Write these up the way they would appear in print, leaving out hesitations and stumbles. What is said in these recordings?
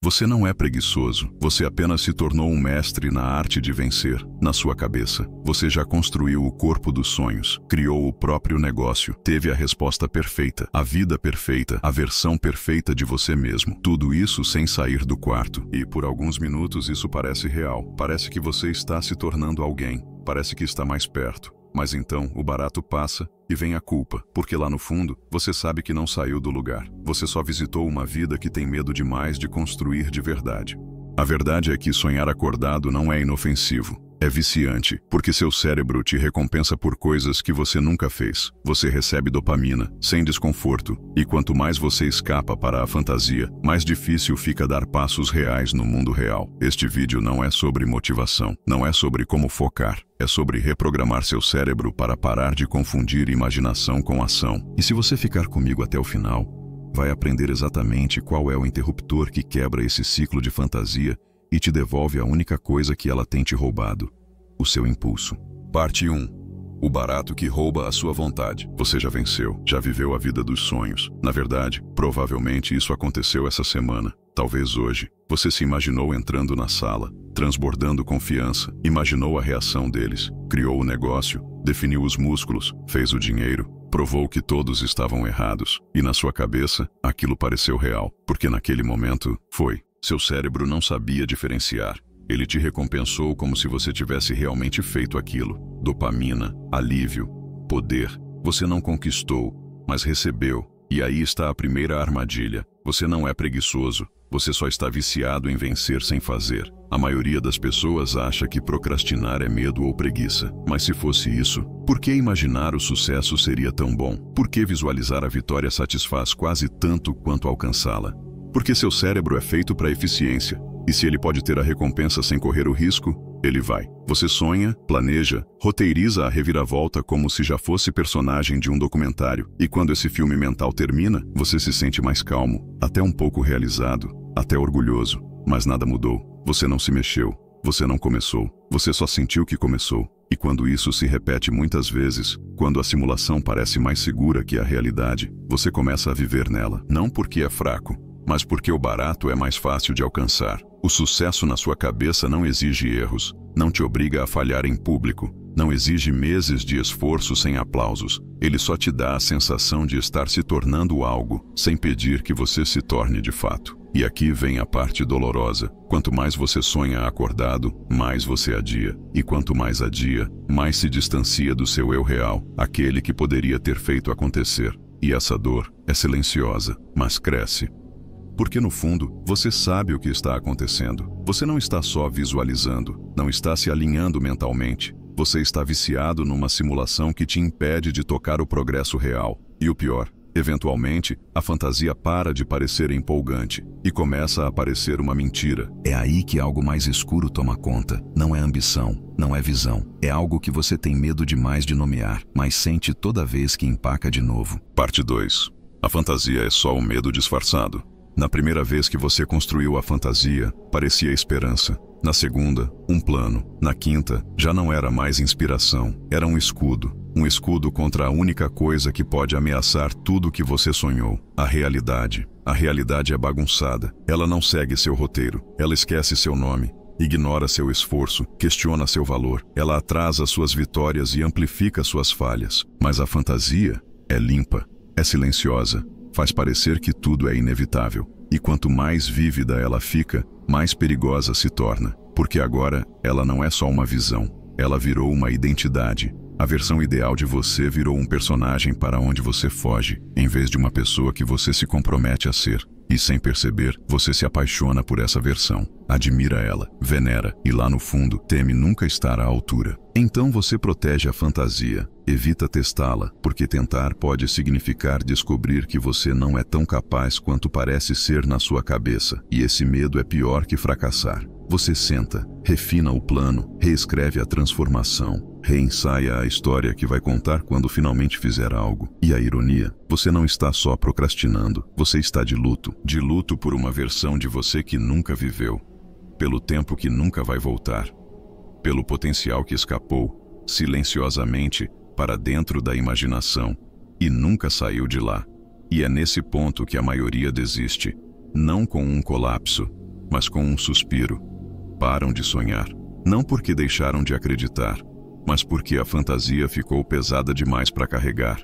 Você não é preguiçoso, você apenas se tornou um mestre na arte de vencer. Na sua cabeça, você já construiu o corpo dos sonhos, criou o próprio negócio, teve a resposta perfeita, a vida perfeita, a versão perfeita de você mesmo. Tudo isso sem sair do quarto. E por alguns minutos isso parece real. Parece que você está se tornando alguém. Parece que está mais perto. Mas então o barato passa e vem a culpa, porque lá no fundo você sabe que não saiu do lugar. Você só visitou uma vida que tem medo demais de construir de verdade. A verdade é que sonhar acordado não é inofensivo. É viciante, porque seu cérebro te recompensa por coisas que você nunca fez. Você recebe dopamina, sem desconforto, e quanto mais você escapa para a fantasia, mais difícil fica dar passos reais no mundo real. Este vídeo não é sobre motivação, não é sobre como focar, é sobre reprogramar seu cérebro para parar de confundir imaginação com ação. E se você ficar comigo até o final, vai aprender exatamente qual é o interruptor que quebra esse ciclo de fantasia e te devolve a única coisa que ela tem te roubado: o seu impulso. Parte 1. O barato que rouba a sua vontade. Você já venceu, já viveu a vida dos sonhos. Na verdade, provavelmente isso aconteceu essa semana. Talvez hoje. Você se imaginou entrando na sala, transbordando confiança, imaginou a reação deles, criou o negócio, definiu os músculos, fez o dinheiro, provou que todos estavam errados. E na sua cabeça, aquilo pareceu real, porque naquele momento, foi. Seu cérebro não sabia diferenciar. Ele te recompensou como se você tivesse realmente feito aquilo. Dopamina, alívio, poder. Você não conquistou, mas recebeu. E aí está a primeira armadilha. Você não é preguiçoso. Você só está viciado em vencer sem fazer. A maioria das pessoas acha que procrastinar é medo ou preguiça. Mas se fosse isso, por que imaginar o sucesso seria tão bom? Por que visualizar a vitória satisfaz quase tanto quanto alcançá-la? Porque seu cérebro é feito para eficiência. E se ele pode ter a recompensa sem correr o risco, ele vai. Você sonha, planeja, roteiriza a reviravolta como se já fosse personagem de um documentário. E quando esse filme mental termina, você se sente mais calmo, até um pouco realizado, até orgulhoso. Mas nada mudou. Você não se mexeu. Você não começou. Você só sentiu que começou. E quando isso se repete muitas vezes, quando a simulação parece mais segura que a realidade, você começa a viver nela. Não porque é fraco, mas porque o barato é mais fácil de alcançar. O sucesso na sua cabeça não exige erros, não te obriga a falhar em público, não exige meses de esforço sem aplausos. Ele só te dá a sensação de estar se tornando algo, sem pedir que você se torne de fato. E aqui vem a parte dolorosa. Quanto mais você sonha acordado, mais você adia. E quanto mais adia, mais se distancia do seu eu real, aquele que poderia ter feito acontecer. E essa dor é silenciosa, mas cresce. Porque no fundo, você sabe o que está acontecendo. Você não está só visualizando, não está se alinhando mentalmente. Você está viciado numa simulação que te impede de tocar o progresso real. E o pior, eventualmente, a fantasia para de parecer empolgante e começa a parecer uma mentira. É aí que algo mais escuro toma conta. Não é ambição, não é visão. É algo que você tem medo demais de nomear, mas sente toda vez que empaca de novo. Parte 2. A fantasia é só o medo disfarçado. Na primeira vez que você construiu a fantasia, parecia esperança. Na segunda, um plano. Na quinta, já não era mais inspiração. Era um escudo. Um escudo contra a única coisa que pode ameaçar tudo o que você sonhou. A realidade. A realidade é bagunçada. Ela não segue seu roteiro. Ela esquece seu nome. Ignora seu esforço. Questiona seu valor. Ela atrasa suas vitórias e amplifica suas falhas. Mas a fantasia é limpa. É silenciosa. Faz parecer que tudo é inevitável. E quanto mais vívida ela fica, mais perigosa se torna. Porque agora, ela não é só uma visão. Ela virou uma identidade. A versão ideal de você virou um personagem para onde você foge, em vez de uma pessoa que você se compromete a ser. E sem perceber, você se apaixona por essa versão. Admira ela, venera e lá no fundo teme nunca estar à altura. Então você protege a fantasia, evita testá-la, porque tentar pode significar descobrir que você não é tão capaz quanto parece ser na sua cabeça. E esse medo é pior que fracassar. Você senta, refina o plano, reescreve a transformação, reensaia a história que vai contar quando finalmente fizer algo. E a ironia, você não está só procrastinando, você está de luto. De luto por uma versão de você que nunca viveu, pelo tempo que nunca vai voltar, pelo potencial que escapou, silenciosamente, para dentro da imaginação, e nunca saiu de lá. E é nesse ponto que a maioria desiste, não com um colapso, mas com um suspiro. Param de sonhar, não porque deixaram de acreditar, mas porque a fantasia ficou pesada demais para carregar.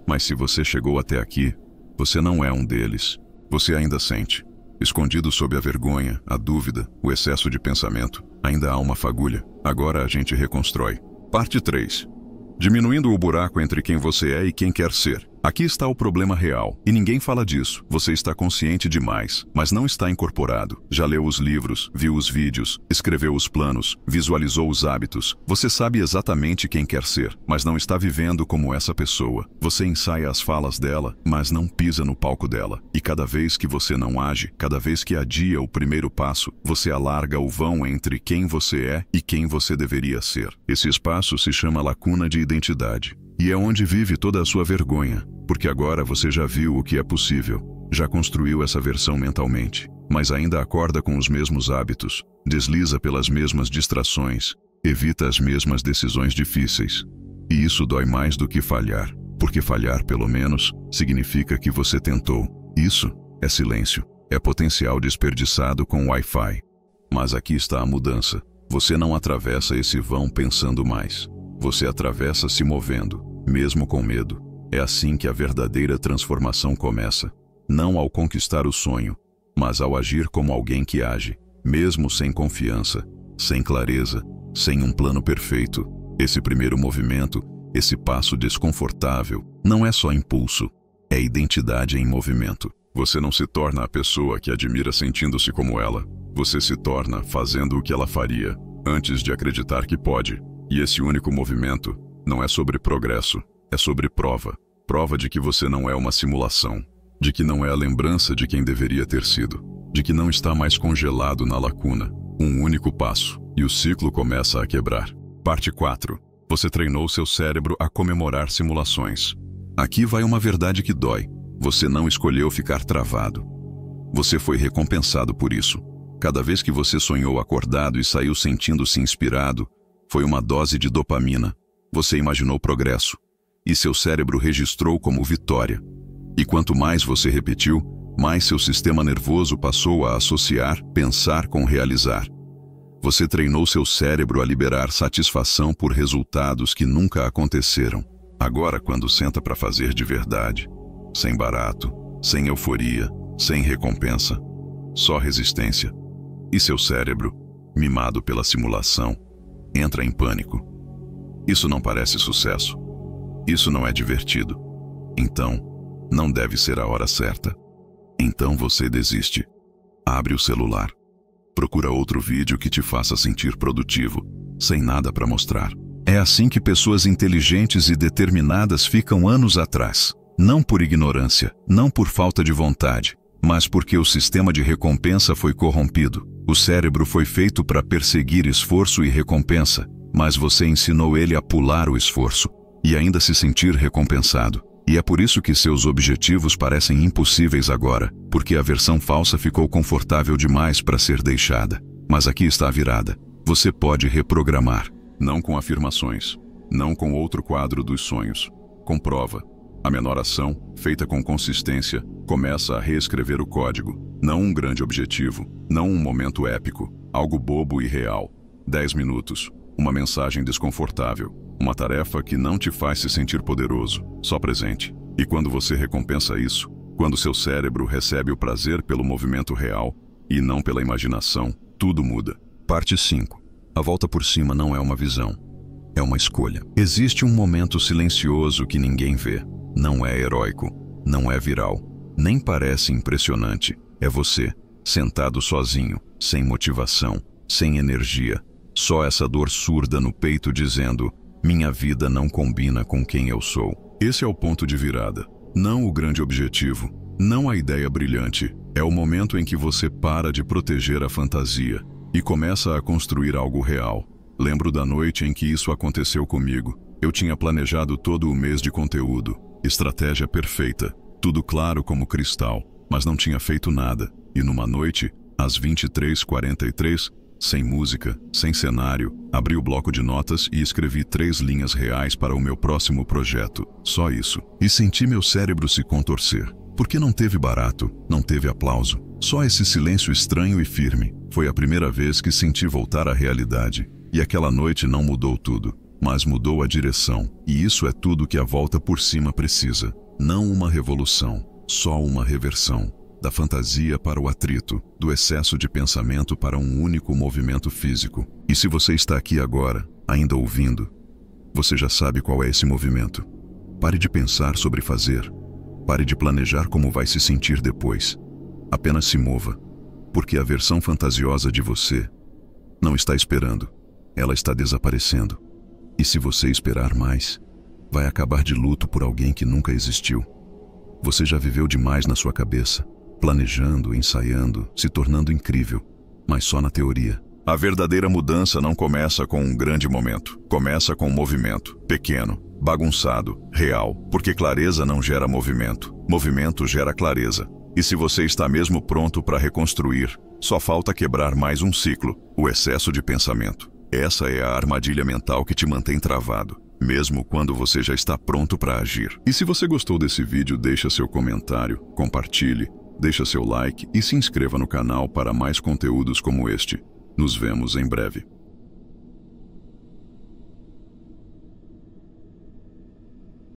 Mas se você chegou até aqui, você não é um deles. Você ainda sente. Escondido sob a vergonha, a dúvida, o excesso de pensamento, ainda há uma fagulha. Agora a gente reconstrói. Parte 3. Diminuindo o buraco entre quem você é e quem quer ser. Aqui está o problema real, e ninguém fala disso. Você está consciente demais, mas não está incorporado. Já leu os livros, viu os vídeos, escreveu os planos, visualizou os hábitos. Você sabe exatamente quem quer ser, mas não está vivendo como essa pessoa. Você ensaia as falas dela, mas não pisa no palco dela. E cada vez que você não age, cada vez que adia o primeiro passo, você alarga o vão entre quem você é e quem você deveria ser. Esse espaço se chama lacuna de identidade. E é onde vive toda a sua vergonha, porque agora você já viu o que é possível, já construiu essa versão mentalmente, mas ainda acorda com os mesmos hábitos, desliza pelas mesmas distrações, evita as mesmas decisões difíceis. E isso dói mais do que falhar, porque falhar, pelo menos, significa que você tentou. Isso é silêncio, é potencial desperdiçado com Wi-Fi. Mas aqui está a mudança. Você não atravessa esse vão pensando mais. Você atravessa se movendo, mesmo com medo. É assim que a verdadeira transformação começa. Não ao conquistar o sonho, mas ao agir como alguém que age, mesmo sem confiança, sem clareza, sem um plano perfeito. Esse primeiro movimento, esse passo desconfortável, não é só impulso, é identidade em movimento. Você não se torna a pessoa que admira sentindo-se como ela. Você se torna fazendo o que ela faria, antes de acreditar que pode. E esse único movimento não é sobre progresso, é sobre prova. Prova de que você não é uma simulação, de que não é a lembrança de quem deveria ter sido, de que não está mais congelado na lacuna. Um único passo, e o ciclo começa a quebrar. Parte 4. Você treinou seu cérebro a comemorar simulações. Aqui vai uma verdade que dói. Você não escolheu ficar travado. Você foi recompensado por isso. Cada vez que você sonhou acordado e saiu sentindo-se inspirado, foi uma dose de dopamina. Você imaginou progresso, e seu cérebro registrou como vitória. E quanto mais você repetiu, mais seu sistema nervoso passou a associar pensar com realizar. Você treinou seu cérebro a liberar satisfação por resultados que nunca aconteceram. Agora, quando senta para fazer de verdade, sem barato, sem euforia, sem recompensa, só resistência. E seu cérebro, mimado pela simulação, entra em pânico. Isso não parece sucesso. Isso não é divertido. Então, não deve ser a hora certa. Então você desiste. Abre o celular. Procura outro vídeo que te faça sentir produtivo, sem nada para mostrar. É assim que pessoas inteligentes e determinadas ficam anos atrás. Não por ignorância, não por falta de vontade, mas porque o sistema de recompensa foi corrompido. O cérebro foi feito para perseguir esforço e recompensa, mas você ensinou ele a pular o esforço e ainda se sentir recompensado. E é por isso que seus objetivos parecem impossíveis agora, porque a versão falsa ficou confortável demais para ser deixada. Mas aqui está a virada. Você pode reprogramar, não com afirmações, não com outro quadro dos sonhos, com prova. A menor ação, feita com consistência, começa a reescrever o código. Não um grande objetivo, não um momento épico, algo bobo e real. 10 minutos, uma mensagem desconfortável, uma tarefa que não te faz se sentir poderoso, só presente. E quando você recompensa isso, quando seu cérebro recebe o prazer pelo movimento real e não pela imaginação, tudo muda. Parte 5. A volta por cima não é uma visão, é uma escolha. Existe um momento silencioso que ninguém vê. Não é heróico, não é viral, nem parece impressionante. É você, sentado sozinho, sem motivação, sem energia. Só essa dor surda no peito dizendo: minha vida não combina com quem eu sou. Esse é o ponto de virada. Não o grande objetivo, não a ideia brilhante. É o momento em que você para de proteger a fantasia e começa a construir algo real. Lembro da noite em que isso aconteceu comigo. Eu tinha planejado todo o mês de conteúdo, estratégia perfeita, tudo claro como cristal, mas não tinha feito nada. E numa noite, às 23h43, sem música, sem cenário, abri o bloco de notas e escrevi 3 linhas reais para o meu próximo projeto. Só isso. E senti meu cérebro se contorcer. Porque não teve barato, não teve aplauso, Só esse silêncio estranho e firme foi a primeira vez que senti voltar à realidade. E aquela noite não mudou tudo, mas mudou a direção. E isso é tudo que a volta por cima precisa. Não uma revolução, só uma reversão. Da fantasia para o atrito, do excesso de pensamento para um único movimento físico. E se você está aqui agora, ainda ouvindo, você já sabe qual é esse movimento. Pare de pensar sobre fazer. Pare de planejar como vai se sentir depois. Apenas se mova, porque a versão fantasiosa de você não está esperando. Ela está desaparecendo. E se você esperar mais, vai acabar de luto por alguém que nunca existiu. Você já viveu demais na sua cabeça, planejando, ensaiando, se tornando incrível, mas só na teoria. A verdadeira mudança não começa com um grande momento. Começa com um movimento, pequeno, bagunçado, real, porque clareza não gera movimento. Movimento gera clareza. E se você está mesmo pronto para reconstruir, só falta quebrar mais um ciclo, o excesso de pensamento. Essa é a armadilha mental que te mantém travado, mesmo quando você já está pronto para agir. E se você gostou desse vídeo, deixa seu comentário, compartilhe, deixa seu like e se inscreva no canal para mais conteúdos como este. Nos vemos em breve.